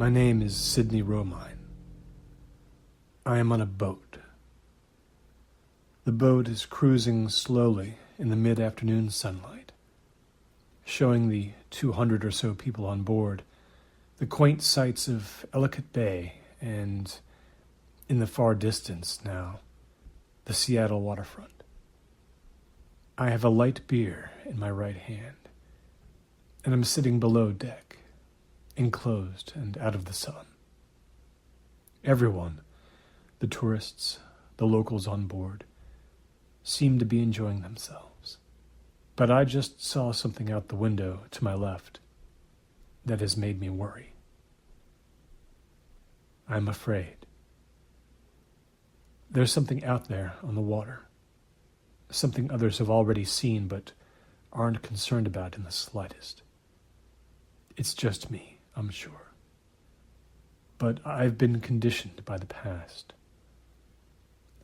My name is Sidney Romine. I am on a boat. The boat is cruising slowly in the mid-afternoon sunlight, showing the 200 or so people on board the quaint sights of Ellicott Bay and, in the far distance now, the Seattle waterfront. I have a light beer in my right hand, and I'm sitting below deck, enclosed and out of the sun. Everyone, the tourists, the locals on board, seem to be enjoying themselves. But I just saw something out the window to my left that has made me worry. I'm afraid. There's something out there on the water, something others have already seen but aren't concerned about in the slightest. It's just me, I'm sure. But I've been conditioned by the past.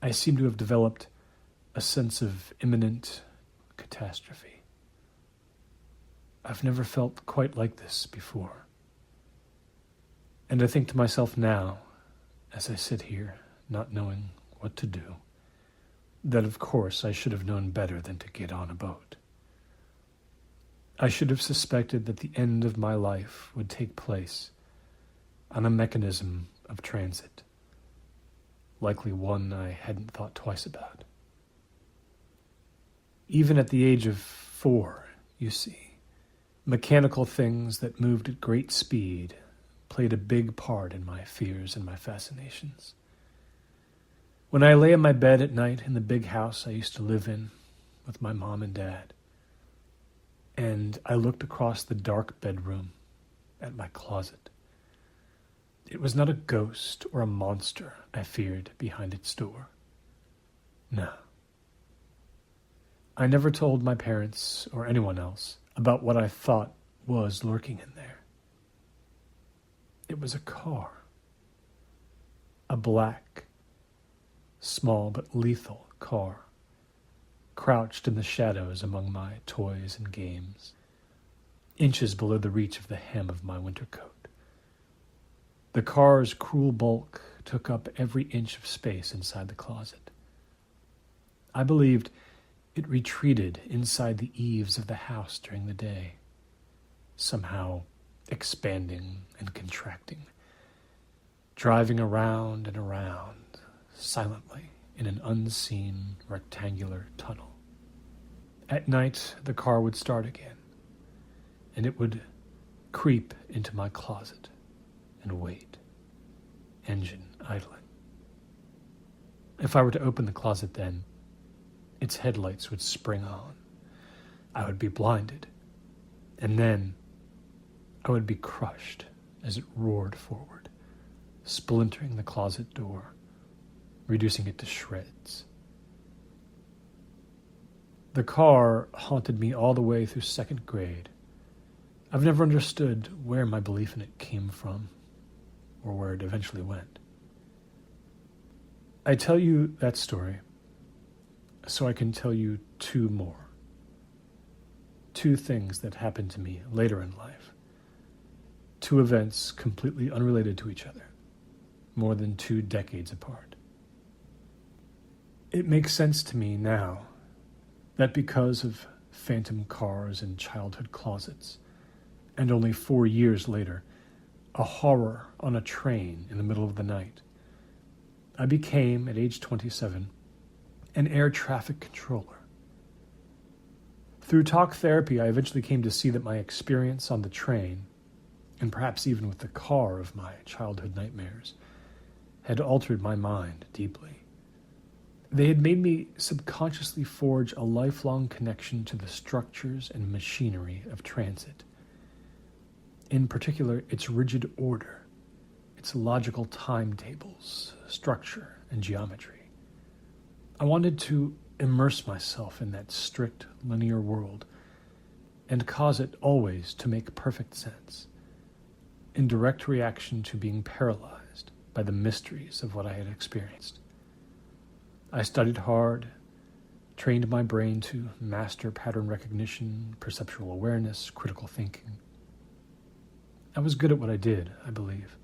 I seem to have developed a sense of imminent catastrophe. I've never felt quite like this before. And I think to myself now, as I sit here, not knowing what to do, that of course I should have known better than to get on a boat. I should have suspected that the end of my life would take place on a mechanism of transit, likely one I hadn't thought twice about. Even at the age of 4, you see, mechanical things that moved at great speed played a big part in my fears and my fascinations. When I lay in my bed at night in the big house I used to live in with my mom and dad, and I looked across the dark bedroom at my closet, it was not a ghost or a monster I feared behind its door. No. I never told my parents or anyone else about what I thought was lurking in there. It was a car. A black, small but lethal car, crouched in the shadows among my toys and games, inches below the reach of the hem of my winter coat. The car's cruel bulk took up every inch of space inside the closet. I believed it retreated inside the eaves of the house during the day, somehow expanding and contracting, driving around and around, silently in an unseen rectangular tunnel. At night, the car would start again, and it would creep into my closet and wait, engine idling. If I were to open the closet then, its headlights would spring on. I would be blinded, and then I would be crushed as it roared forward, splintering the closet door, reducing it to shreds. The car haunted me all the way through second grade. I've never understood where my belief in it came from, or where it eventually went. I tell you that story so I can tell you 2 more. 2 things that happened to me later in life. 2 events completely unrelated to each other, more than 2 decades apart. It makes sense to me now that because of phantom cars and childhood closets, and only 4 years later, a horror on a train in the middle of the night, I became, at age 27, an air traffic controller. Through talk therapy, I eventually came to see that my experience on the train, and perhaps even with the car of my childhood nightmares, had altered my mind deeply. They had made me subconsciously forge a lifelong connection to the structures and machinery of transit. In particular, its rigid order, its logical timetables, structure, and geometry. I wanted to immerse myself in that strict, linear world and cause it always to make perfect sense, in direct reaction to being paralyzed by the mysteries of what I had experienced. I studied hard, trained my brain to master pattern recognition, perceptual awareness, critical thinking. I was good at what I did, I believe,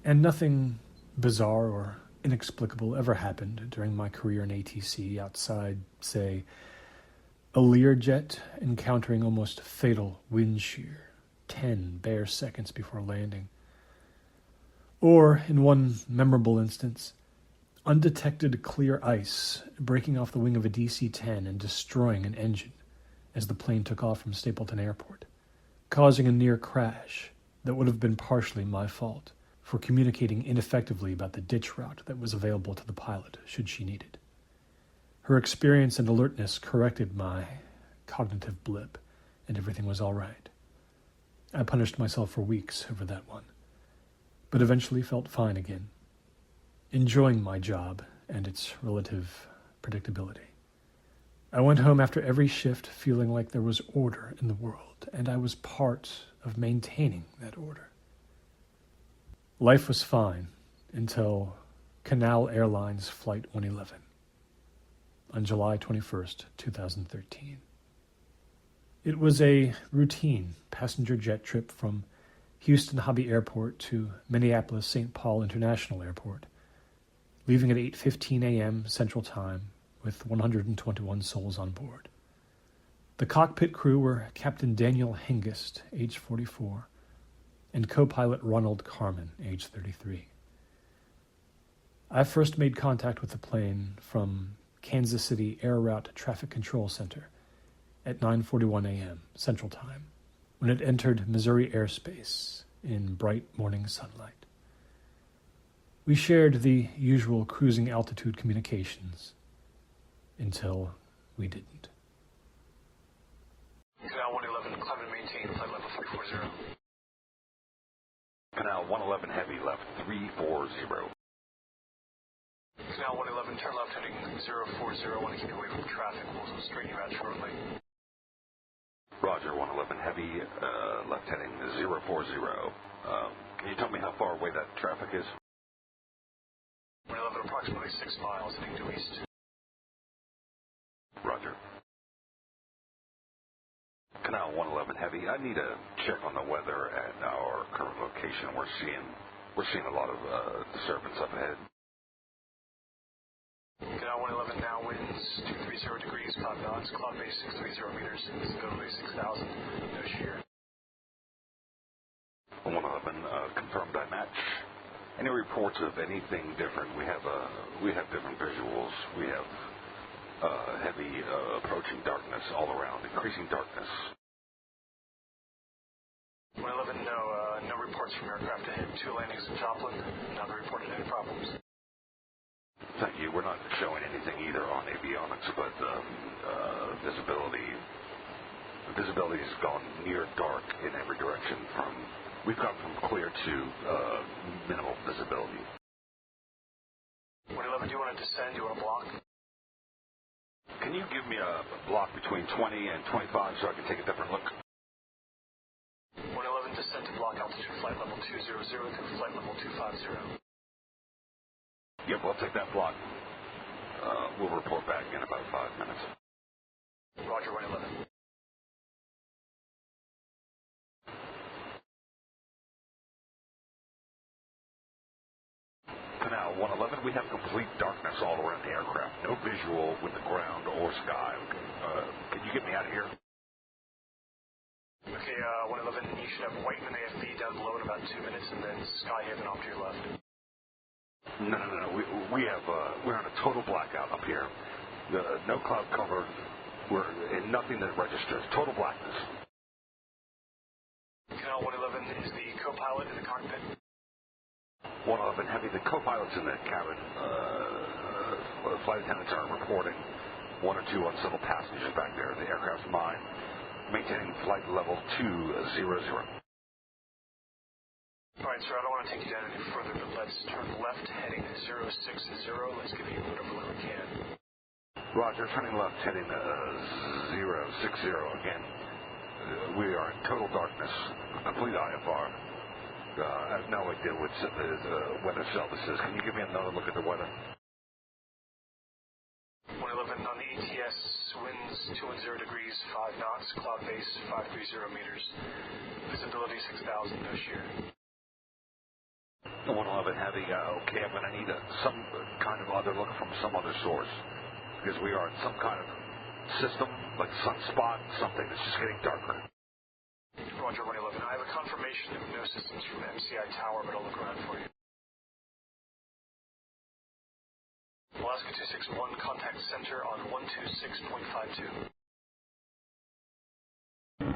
And nothing bizarre or inexplicable ever happened during my career in ATC outside, say, a Learjet encountering almost fatal wind shear 10 bare seconds before landing. Or, in one memorable instance, undetected clear ice breaking off the wing of a DC-10 and destroying an engine as the plane took off from Stapleton Airport, causing a near crash that would have been partially my fault for communicating ineffectively about the ditch route that was available to the pilot should she need it. Her experience and alertness corrected my cognitive blip, and everything was all right. I punished myself for weeks over that one, but eventually felt fine again, enjoying my job and its relative predictability. I went home after every shift feeling like there was order in the world, and I was part of maintaining that order. Life was fine until Canal Airlines Flight 111 on July 21st, 2013. It was a routine passenger jet trip from Houston Hobby Airport to Minneapolis-St. Paul International Airport, leaving at 8:15 a.m. Central Time with 121 souls on board. The cockpit crew were Captain Daniel Hengist, age 44, and co-pilot Ronald Carman, age 33. I first made contact with the plane from Kansas City Air Route Traffic Control Center at 9:41 a.m. Central Time, when it entered Missouri airspace in bright morning sunlight. We shared the usual cruising altitude communications until we didn't. Canal 111, climb and maintain flight level 340. Canal 111 heavy left 340. Canal 111, turn left heading 040. Want to keep you away from traffic. We'll straighten you out shortly. Roger, 111 heavy, left heading 040. Can you tell me how far away that traffic is? 111, approximately 6 miles heading due east. Roger. Canal 111 heavy, I need a check on the weather at our current location. We're seeing a lot of disturbance up ahead. Canal 111 now winds 230 degrees, 5 knots, cloud base 630 meters, visibility 6,000, no shear. 111, confirmed I match. Any reports of anything different? We have different visuals. We have heavy approaching darkness all around, increasing darkness. 111, no reports from aircraft ahead. 2 landings in Joplin, not reported any problems. Thank you. We're not showing anything either on avionics, but visibility has gone near dark in every direction. We've gone from clear to minimal visibility. 111, do you want to descend? Do you want to block? Can you give me a block between 20 and 25 so I can take a different look? 111, descend to block altitude flight level 200 through flight level 250. Yep, we'll take that block. We'll report back in about 5 minutes. Roger, 111. Canal 111, we have complete darkness all around the aircraft. No visual with the ground or sky. Can you get me out of here? Okay, 111, you should have Whiteman AFB down below in about 2 minutes, and then Skyhaven off to your left. No. We're on a total blackout up here. No cloud cover. We're in nothing that registers. Total blackness. Canal 111 is the co-pilot in the cockpit. 111 heavy. The co-pilot's in the cabin. Flight attendants are reporting 1 or 2 uncivil passengers back there. The aircraft's mine. Maintaining flight level 200. All right, sir, I don't want to take you down any further, but let's turn left heading 060. Let's give you whatever lift we can. Roger, turning left heading 060 again. We are in total darkness, complete IFR. I have no idea what the weather cell this is. Can you give me another look at the weather? 111 on the ATS, winds 210 degrees, 5 knots, cloud base 530 meters, visibility 6,000, no shear. 111 Heavy, okay, I'm going to need some kind of other look from some other source. Because we are in some kind of system, like sunspot, something that's just getting darker. Roger, 111. I have a confirmation of no systems from MCI Tower, but I'll look around for you. Alaska 261, contact center on 126.52.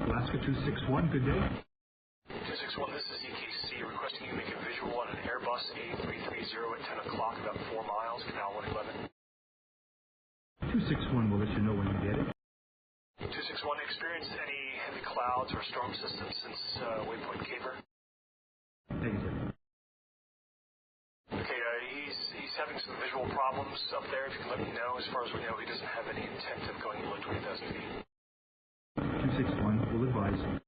Alaska 261, good day. 261, this is EKC requesting you make a visual on an Airbus A330 at 10 o'clock, about 4 miles, Canal 111. 261 will let you know when you get it. 261, experienced any heavy clouds or storm systems since waypoint Caper? Negative. Okay, he's having some visual problems up there. If you can let me know. As far as we know, he doesn't have any intent of going below 20,000 feet. 261 will advise.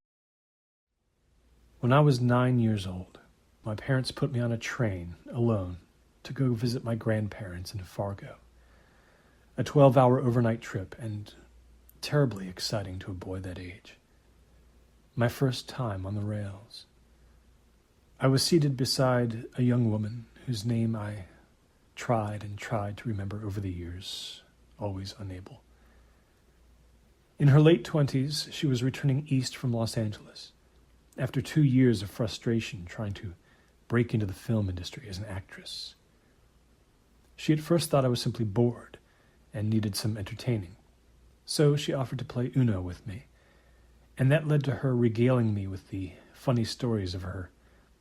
When I was 9 years old, my parents put me on a train alone to go visit my grandparents in Fargo. A 12-hour overnight trip, and terribly exciting to a boy that age. My first time on the rails. I was seated beside a young woman whose name I tried to remember over the years, always unable. In her late 20s, she was returning east from Los Angeles after 2 years of frustration trying to break into the film industry as an actress. She at first thought I was simply bored and needed some entertaining, so she offered to play Uno with me, and that led to her regaling me with the funny stories of her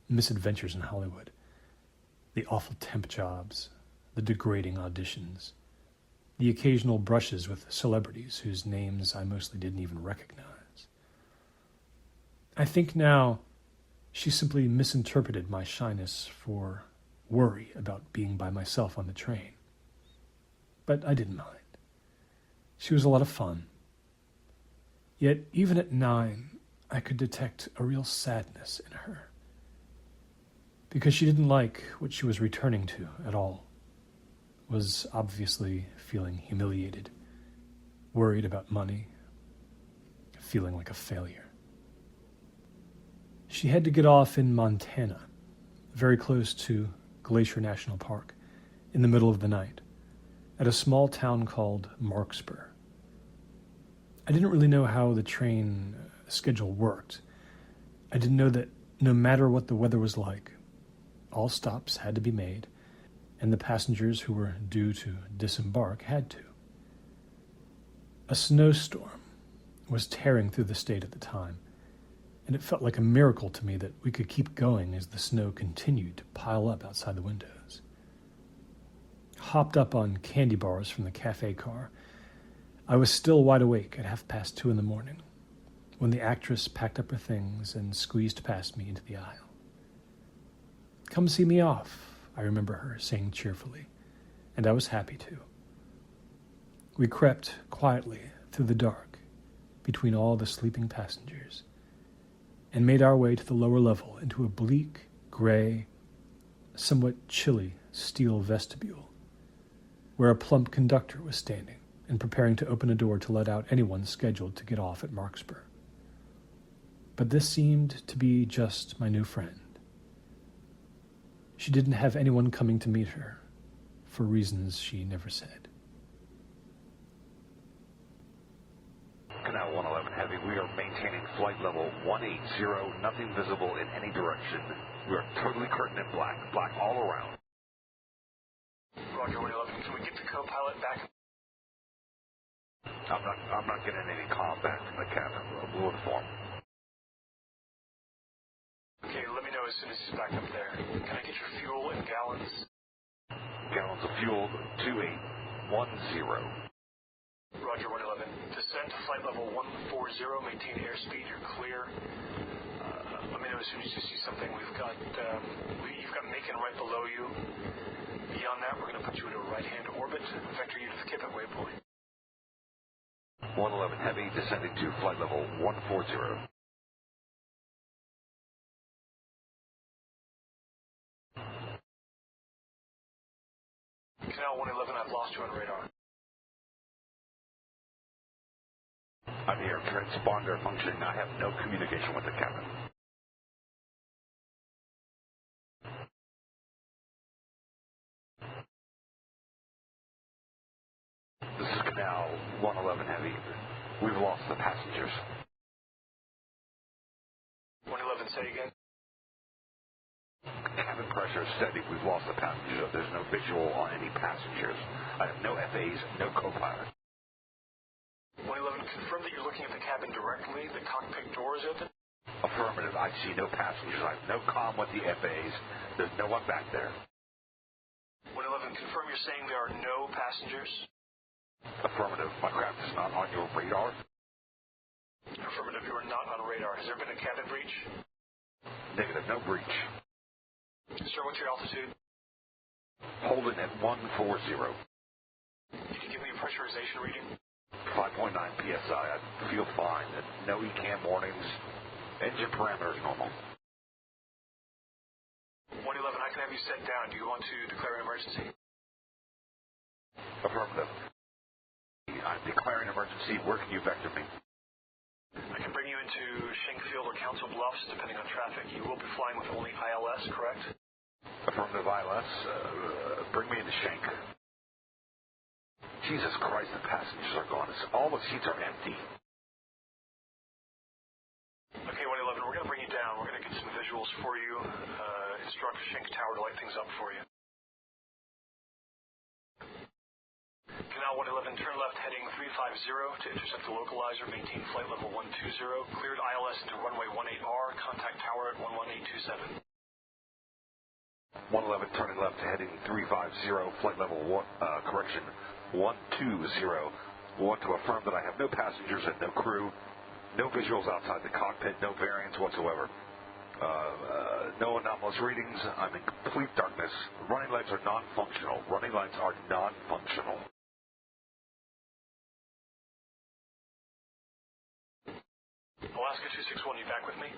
misadventures in Hollywood, the awful temp jobs, the degrading auditions, the occasional brushes with celebrities whose names I mostly didn't even recognize. I think now she simply misinterpreted my shyness for worry about being by myself on the train. But I didn't mind. She was a lot of fun. Yet even at 9, I could detect a real sadness in her, because she didn't like what she was returning to at all, was obviously feeling humiliated, worried about money, feeling like a failure. She had to get off in Montana, very close to Glacier National Park, in the middle of the night, at a small town called Marksburg. I didn't really know how the train schedule worked. I didn't know that no matter what the weather was like, all stops had to be made, and the passengers who were due to disembark had to. A snowstorm was tearing through the state at the time, and it felt like a miracle to me that we could keep going as the snow continued to pile up outside the windows. Hopped up on candy bars from the cafe car, I was still wide awake at 2:30 in the morning when the actress packed up her things and squeezed past me into the aisle. "Come see me off," I remember her saying cheerfully, and I was happy to. We crept quietly through the dark between all the sleeping passengers and made our way to the lower level into a bleak, gray, somewhat chilly steel vestibule where a plump conductor was standing and preparing to open a door to let out anyone scheduled to get off at Marksburg. But this seemed to be just my new friend. She didn't have anyone coming to meet her, for reasons she never said. Canal 111 Heavy, we are maintaining flight level 180, nothing visible in any direction. We are totally curtained in black, black all around. Roger, 111, can we get the co-pilot back? I'm not getting any comm back from the cabin. We'll inform. Okay, let me know as soon as he's back up there. Can I get your fuel in gallons? Gallons of fuel, 2810. Roger, 111. Descend to flight level 140, maintain airspeed, you're clear. Let me know as soon as you see something. You've got Macon right below you. Beyond that, we're going to put you into a right-hand orbit, vector you to the Kippet waypoint. 111 Heavy, descending to flight level 140. Canal 111, I've lost you on radar. I'm here, transponder functioning. I have no communication with the cabin. Canal 111 Heavy. We've lost the passengers. 111, say again. Cabin pressure is steady. We've lost the passengers. There's no visual on any passengers. I have no FAs, no co-pilot. 111, confirm that you're looking at the cabin directly. The cockpit door is open. Affirmative. I see no passengers. I have no comm with the FAs. There's no one back there. 111, confirm you're saying there are no passengers. Affirmative. My craft is not on your radar. Affirmative, you are not on radar. Has there been a cabin breach? Negative. No breach. Sir, what's your altitude? Holding at 140. Can you give me a pressurization reading? 5.9 psi. I feel fine. No ECAM warnings. Engine parameters normal. 111, I can have you set down. Do you want to declare an emergency? Affirmative. I'm declaring emergency. Where can you vector me? I can bring you into Schenck Field or Council Bluffs, depending on traffic. You will be flying with only ILS, correct? Affirmative ILS. Bring me into Schenck. Jesus Christ, the passengers are gone. All the seats are empty. Okay, 111, we're going to bring you down. We're going to get some visuals for you. Instruct Schenck Tower to light things up for you. Canal 111, turn left heading 350 to intercept the localizer. Maintain flight level 120. Cleared ILS into runway 18R. Contact tower at 11827. 111 turning left heading 350. Flight level 120. Want to affirm that I have no passengers and no crew. No visuals outside the cockpit. No variance whatsoever. No anomalous readings. I'm in complete darkness. Running lights are non-functional. Running lights are non-functional. Alaska 261, you back with me?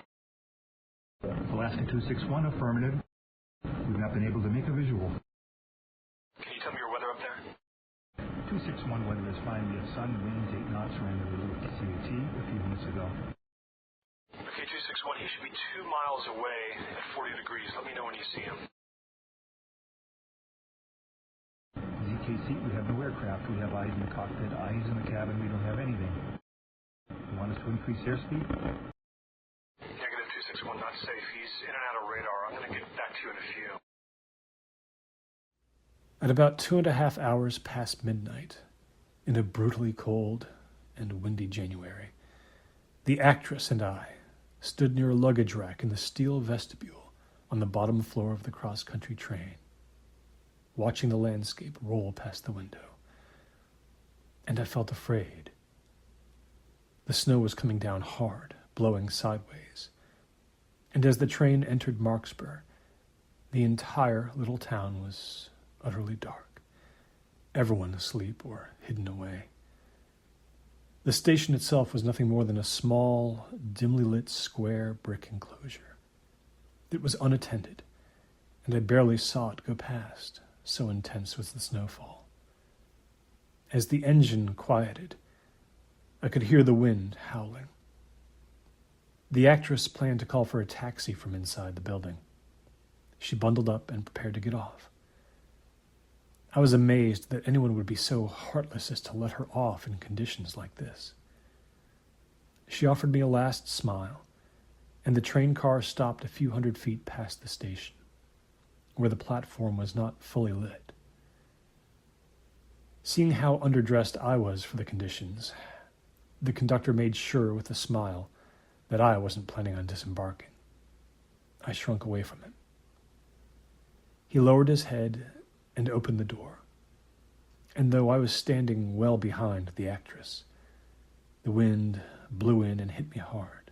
Alaska 261, affirmative. We've not been able to make a visual. Can you tell me your weather up there? 261 weather is fine. We have sun, winds, 8 knots, ran the little CAT a few minutes ago. Okay, 261, he should be 2 miles away at 40 degrees. Let me know when you see him. ZKC, we have no aircraft. We have eyes in the cockpit, eyes in the cabin. We don't have anything. You want us to increase airspeed? Negative 261, not safe. He's in and out of radar. I'm going to get back to you in a few. At about 2.5 hours past midnight, in a brutally cold and windy January, the actress and I stood near a luggage rack in the steel vestibule on the bottom floor of the cross-country train, watching the landscape roll past the window. And I felt afraid. The snow was coming down hard, blowing sideways. And as the train entered Marksburg, the entire little town was utterly dark, everyone asleep or hidden away. The station itself was nothing more than a small, dimly lit square brick enclosure. It was unattended, and I barely saw it go past, so intense was the snowfall. As the engine quieted, I could hear the wind howling. The actress planned to call for a taxi from inside the building. She bundled up and prepared to get off. I was amazed that anyone would be so heartless as to let her off in conditions like this. She offered me a last smile, and the train car stopped a few hundred feet past the station, where the platform was not fully lit. Seeing how underdressed I was for the conditions, the conductor made sure with a smile that I wasn't planning on disembarking. I shrunk away from him. He lowered his head and opened the door, and though I was standing well behind the actress, the wind blew in and hit me hard.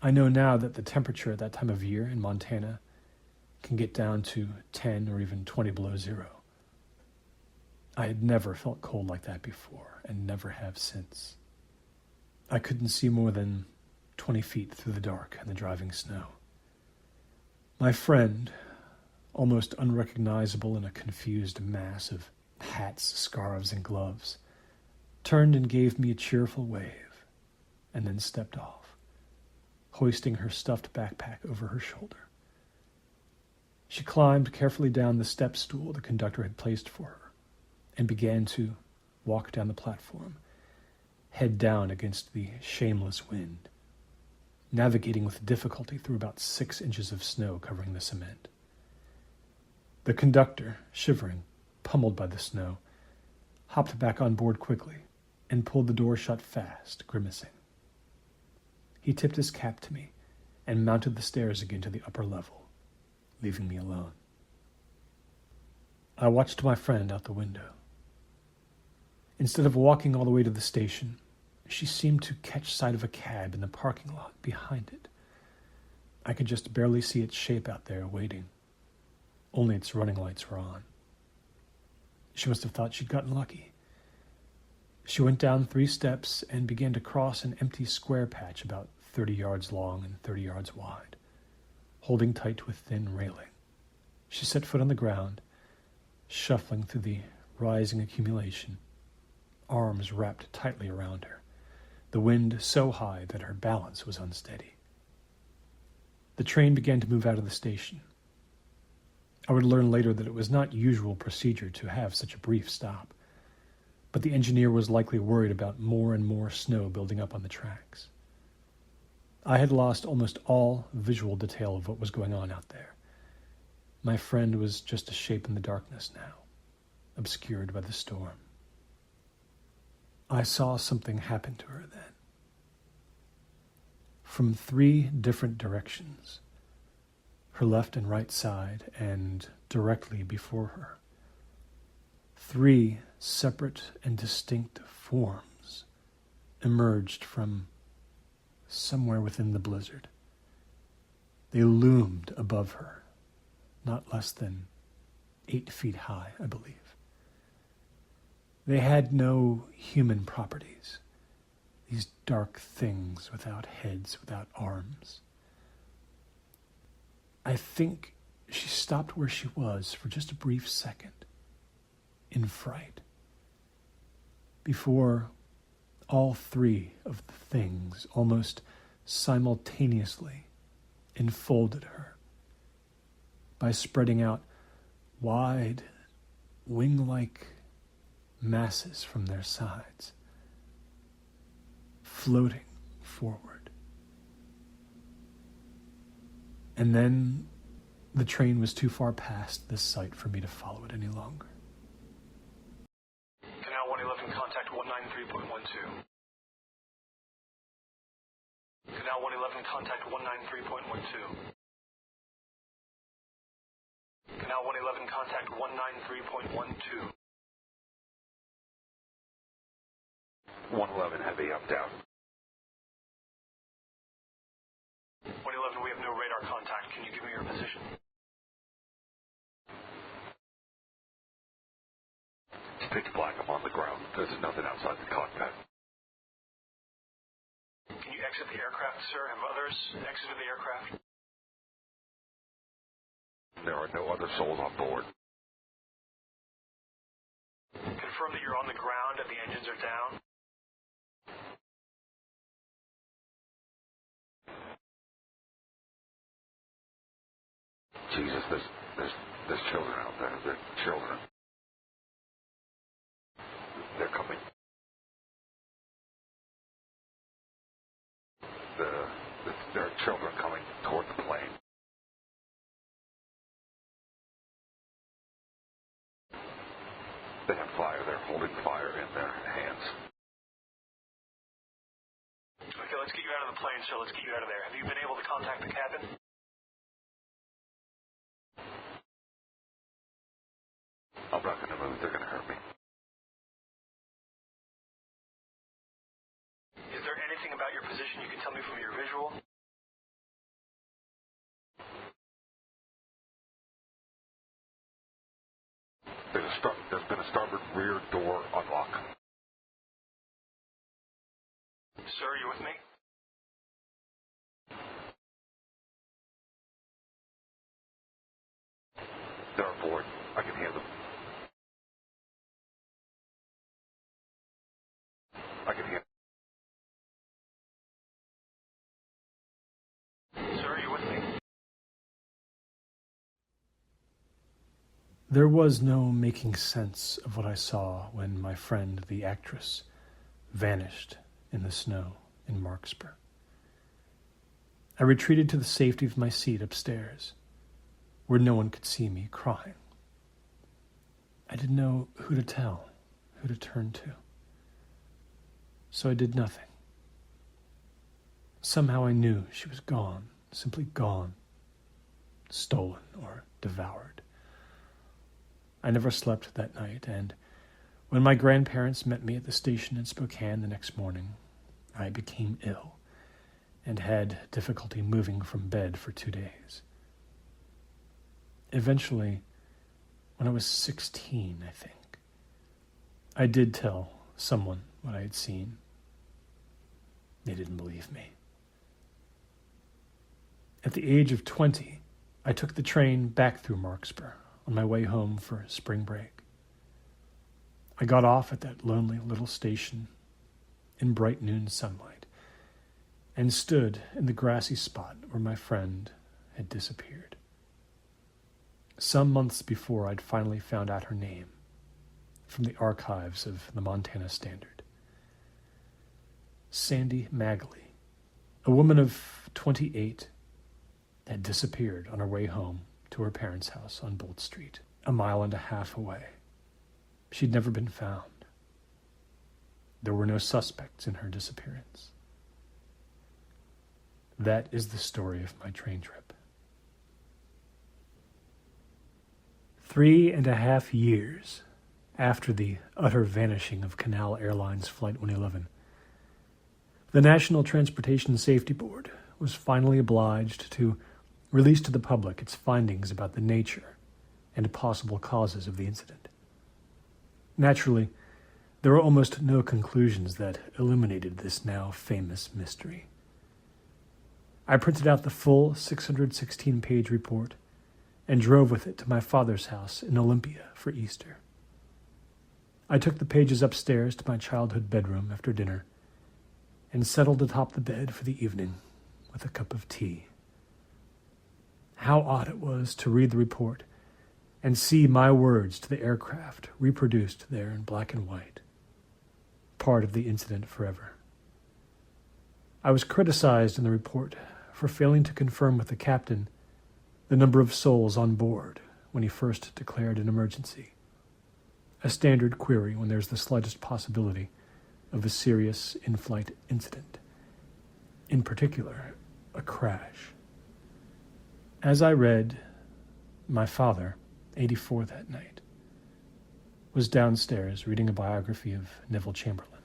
I know now that the temperature at that time of year in Montana can get down to 10 or even 20 below zero. I had never felt cold like that before, and never have since. I couldn't see more than 20 feet through the dark and the driving snow. My friend, almost unrecognizable in a confused mass of hats, scarves, and gloves, turned and gave me a cheerful wave, and then stepped off, hoisting her stuffed backpack over her shoulder. She climbed carefully down the step stool the conductor had placed for her, and began to walk down the platform, head down against the shameless wind, navigating with difficulty through about 6 inches of snow covering the cement. The conductor, shivering, pummeled by the snow, hopped back on board quickly and pulled the door shut fast, grimacing. He tipped his cap to me and mounted the stairs again to the upper level, leaving me alone. I watched my friend out the window. Instead of walking all the way to the station, she seemed to catch sight of a cab in the parking lot behind it. I could just barely see its shape out there waiting. Only its running lights were on. She must have thought she'd gotten lucky. She went down 3 steps and began to cross an empty square patch about 30 yards long and 30 yards wide, holding tight to a thin railing. She set foot on the ground, shuffling through the rising accumulation, arms wrapped tightly around her, the wind so high that her balance was unsteady. The train began to move out of the station. I would learn later that it was not usual procedure to have such a brief stop, but the engineer was likely worried about more and more snow building up on the tracks. I had lost almost all visual detail of what was going on out there. My friend was just a shape in the darkness now, obscured by the storm. I saw something happen to her then. From 3 different directions, her left and right side, and directly before her, 3 separate and distinct forms emerged from somewhere within the blizzard. They loomed above her, not less than 8 feet high, I believe. They had no human properties, these dark things without heads, without arms. I think she stopped where she was for just a brief second, in fright, before all 3 of the things almost simultaneously enfolded her by spreading out wide, wing-like masses from their sides, floating forward. And then the train was too far past this site for me to follow it any longer. Canal 111, contact 193.12. Canal 111, contact 193.12. Canal 111, contact 193.12. 111 heavy up down. 111, we have no radar contact. Can you give me your position? It's pitch black. I'm on the ground. There's nothing outside the cockpit. Can you exit the aircraft, sir? Have others exited the aircraft? There are no other souls on board. Confirm that you're on the ground and the engines are down. Jesus, there's children out there. They're children. They're coming. There are children coming toward the plane. They have fire. They're holding fire in their hands. Okay, let's get you out of the plane, sir. Let's get you out of there. Have you been able to contact the cabin? I'm not going to move. They're going to hurt me. Is there anything about your position you can tell me from your visual? There's been a starboard rear door unlock. Sir, are you with me? They're aboard. I can hear them. I can hear. Sir, are you with me? There was no making sense of what I saw when my friend, the actress, vanished in the snow in Marksburg. I retreated to the safety of my seat upstairs, where no one could see me crying. I didn't know who to tell, who to turn to. So I did nothing. Somehow I knew she was gone, simply gone, stolen or devoured. I never slept that night, and when my grandparents met me at the station in Spokane the next morning, I became ill and had difficulty moving from bed for 2 days. Eventually, when I was 16, I think, I did tell someone what I had seen. They didn't believe me. At the age of 20, I took the train back through Marksburg on my way home for spring break. I got off at that lonely little station in bright noon sunlight and stood in the grassy spot where my friend had disappeared. Some months before, I'd finally found out her name from the archives of the Montana Standard. Sandy Magley, a woman of 28, had disappeared on her way home to her parents' house on Bolt Street, 1.5 miles away. She'd never been found. There were no suspects in her disappearance. That is the story of my train trip. 3.5 years after the utter vanishing of Canal Airlines Flight 111, the National Transportation Safety Board was finally obliged to release to the public its findings about the nature and possible causes of the incident. Naturally, there were almost no conclusions that illuminated this now famous mystery. I printed out the full 616-page report and drove with it to my father's house in Olympia for Easter. I took the pages upstairs to my childhood bedroom after dinner and settled atop the bed for the evening with a cup of tea. How odd it was to read the report and see my words to the aircraft reproduced there in black and white, part of the incident forever. I was criticized in the report for failing to confirm with the captain the number of souls on board when he first declared an emergency, a standard query when there's the slightest possibility of a serious in-flight incident, in particular, a crash. As I read, my father, 84 that night, was downstairs reading a biography of Neville Chamberlain.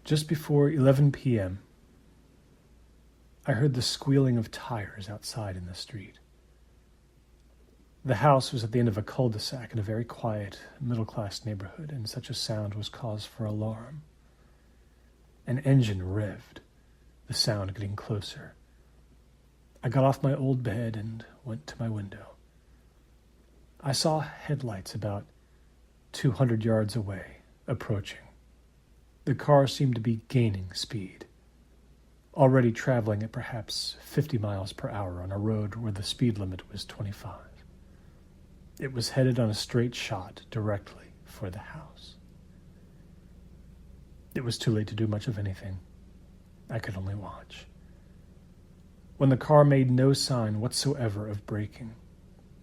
Just before 11 p.m., I heard the squealing of tires outside in the street. The house was at the end of a cul-de-sac in a very quiet, middle-class neighborhood, and such a sound was cause for alarm. An engine revved, the sound getting closer. I got off my old bed and went to my window. I saw headlights about 200 yards away, approaching. The car seemed to be gaining speed, already traveling at perhaps 50 miles per hour on a road where the speed limit was 25. It was headed on a straight shot directly for the house. It was too late to do much of anything. I could only watch. When the car made no sign whatsoever of braking,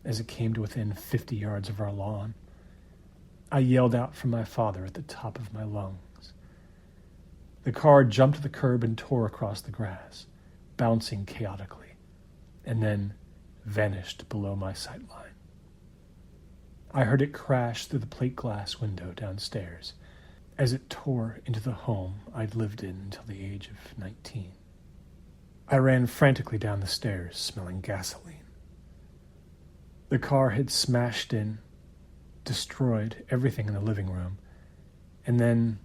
as it came to within 50 yards of our lawn, I yelled out for my father at the top of my lungs. The car jumped to the curb and tore across the grass, bouncing chaotically, and then vanished below my sight line. I heard it crash through the plate glass window downstairs as it tore into the home I'd lived in until the age of 19. I ran frantically down the stairs, smelling gasoline. The car had smashed in, destroyed everything in the living room, and then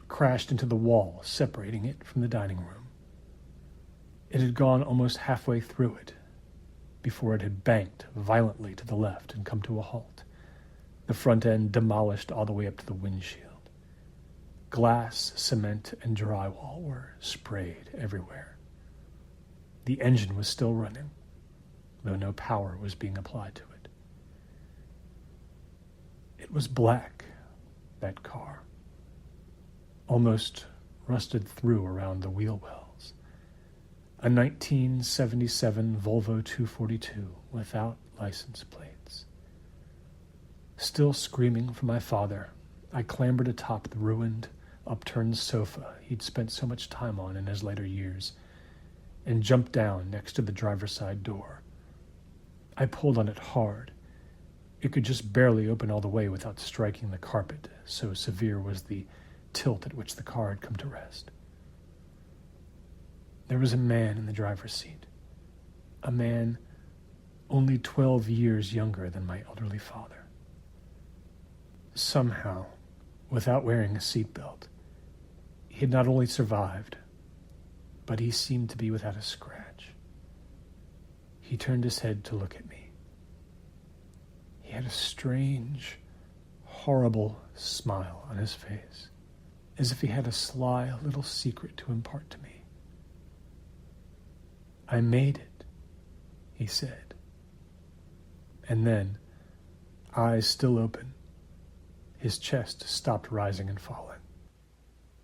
crashed into the wall, separating it from the dining room. It had gone almost halfway through it before it had banked violently to the left and come to a halt, the front end demolished all the way up to the windshield. Glass, cement, and drywall were sprayed everywhere. The engine was still running, though no power was being applied to it. It was black, that car, almost rusted through around the wheel wells. A 1977 Volvo 242 without license plates. Still screaming for my father, I clambered atop the ruined, upturned sofa he'd spent so much time on in his later years, and jumped down next to the driver's side door. I pulled on it hard. It could just barely open all the way without striking the carpet, so severe was the tilt at which the car had come to rest. There was a man in the driver's seat, a man only 12 years younger than my elderly father. Somehow, without wearing a seatbelt, he had not only survived, but he seemed to be without a scratch. He turned his head to look at me. He had a strange, horrible smile on his face, as if he had a sly little secret to impart to me. "I made it," he said. And then, eyes still open, his chest stopped rising and falling,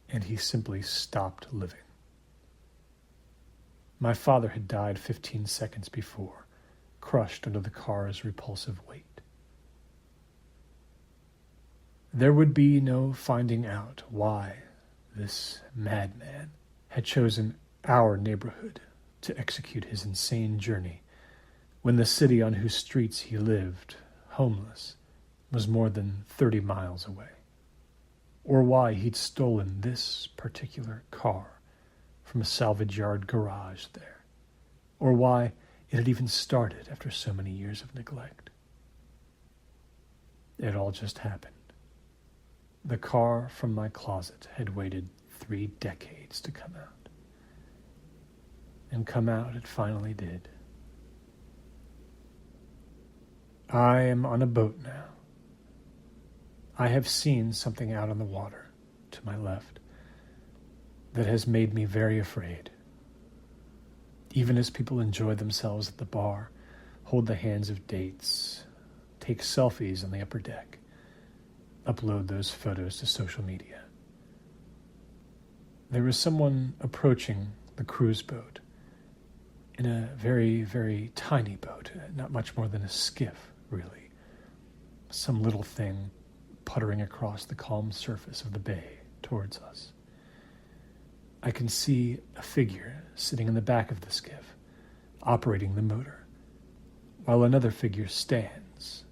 and he simply stopped living. My father had died 15 seconds before, crushed under the car's repulsive weight. There would be no finding out why this madman had chosen our neighborhood to execute his insane journey when the city on whose streets he lived, homeless, was more than 30 miles away, or why he'd stolen this particular car from a salvage yard garage there, or why it had even started after so many years of neglect. It all just happened. The car from my closet had waited 3 decades to come out. And come out it finally did. I am on a boat now. I have seen something out on the water, to my left, that has made me very afraid. Even as people enjoy themselves at the bar, hold the hands of dates, take selfies on the upper deck, upload those photos to social media. There is someone approaching the cruise boat in a very, very tiny boat, not much more than a skiff, really. Some little thing puttering across the calm surface of the bay towards us. I can see a figure sitting in the back of the skiff, operating the motor, while another figure stands,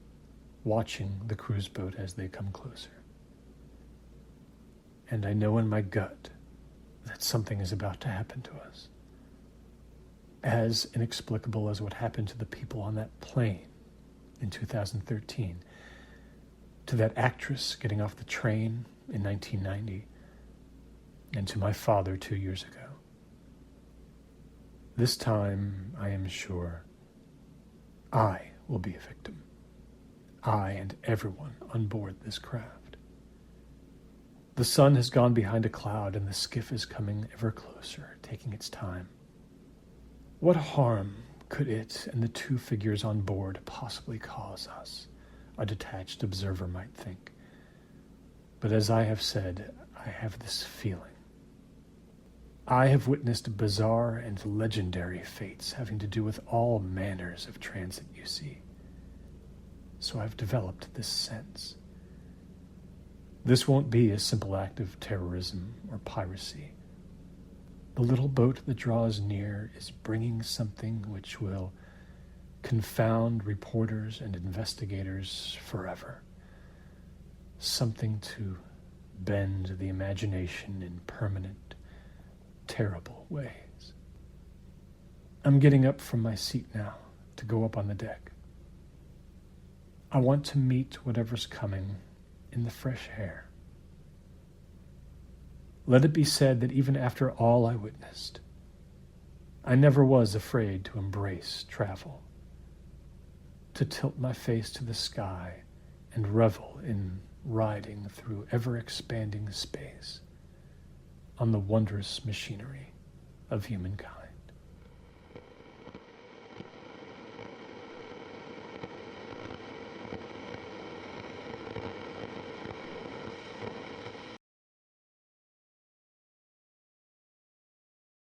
watching the cruise boat as they come closer. And I know in my gut that something is about to happen to us. As inexplicable as what happened to the people on that plane in 2013, to that actress getting off the train in 1990, and to my father 2 years ago. This time, I am sure, I will be a victim. I and everyone on board this craft. The sun has gone behind a cloud and the skiff is coming ever closer, taking its time. What harm could it and the 2 figures on board possibly cause us? A detached observer might think. But as I have said, I have this feeling. I have witnessed bizarre and legendary fates having to do with all manners of transit you see. So I've developed this sense. This won't be a simple act of terrorism or piracy. The little boat that draws near is bringing something which will confound reporters and investigators forever. Something to bend the imagination in permanent, terrible ways. I'm getting up from my seat now to go up on the deck. I want to meet whatever's coming in the fresh air. Let it be said that even after all I witnessed, I never was afraid to embrace travel, to tilt my face to the sky and revel in riding through ever-expanding space on the wondrous machinery of humankind.